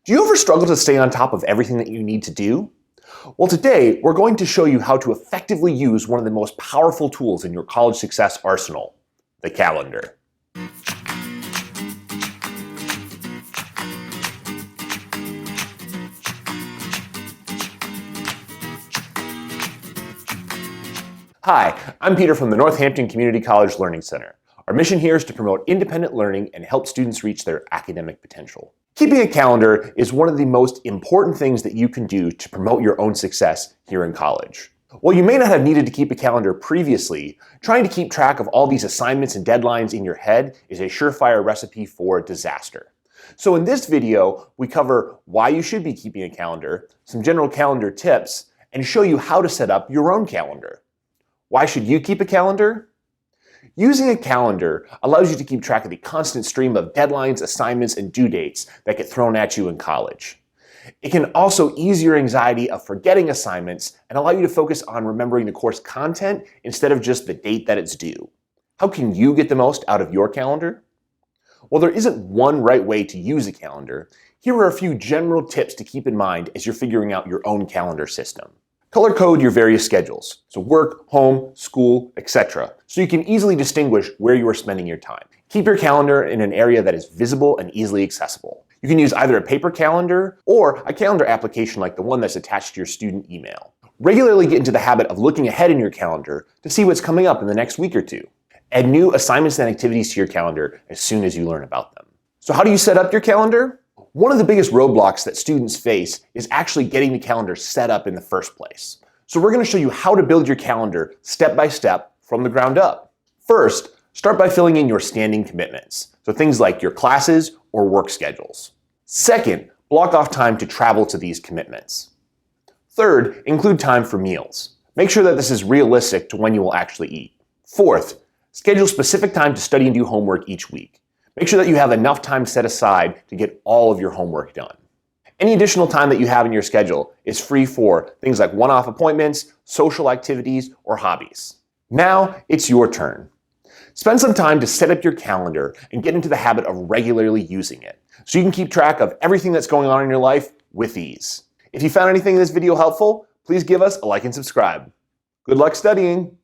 Do you ever struggle to stay on top of everything that you need to do? Well, today we're going to show you how to effectively use one of the most powerful tools in your college success arsenal, the calendar. Hi, I'm Peter from the Northampton Community College Learning Center. Our mission here is to promote independent learning and help students reach their academic potential. Keeping a calendar is one of the most important things that you can do to promote your own success here in college. While you may not have needed to keep a calendar previously, trying to keep track of all these assignments and deadlines in your head is a surefire recipe for disaster. So in this video, we cover why you should be keeping a calendar, some general calendar tips, and show you how to set up your own calendar. Why should you keep a calendar? Using a calendar allows you to keep track of the constant stream of deadlines, assignments, and due dates that get thrown at you in college. It can also ease your anxiety of forgetting assignments and allow you to focus on remembering the course content instead of just the date that it's due. How can you get the most out of your calendar? Well, there isn't one right way to use a calendar. Here are a few general tips to keep in mind as you're figuring out your own calendar system. Color code your various schedules, so work, home, school, etc., so you can easily distinguish where you are spending your time. Keep your calendar in an area that is visible and easily accessible. You can use either a paper calendar or a calendar application like the one that's attached to your student email. Regularly get into the habit of looking ahead in your calendar to see what's coming up in the next week or two. Add new assignments and activities to your calendar as soon as you learn about them. So how do you set up your calendar? One of the biggest roadblocks that students face is actually getting the calendar set up in the first place. So we're going to show you how to build your calendar step by step from the ground up. First, start by filling in your standing commitments, so things like your classes or work schedules. Second, block off time to travel to these commitments. Third, include time for meals. Make sure that this is realistic to when you will actually eat. Fourth, schedule specific time to study and do homework each week. Make sure that you have enough time set aside to get all of your homework done. Any additional time that you have in your schedule is free for things like one-off appointments, social activities, or hobbies. Now it's your turn. Spend some time to set up your calendar and get into the habit of regularly using it, so you can keep track of everything that's going on in your life with ease. If you found anything in this video helpful, please give us a like and subscribe. Good luck studying!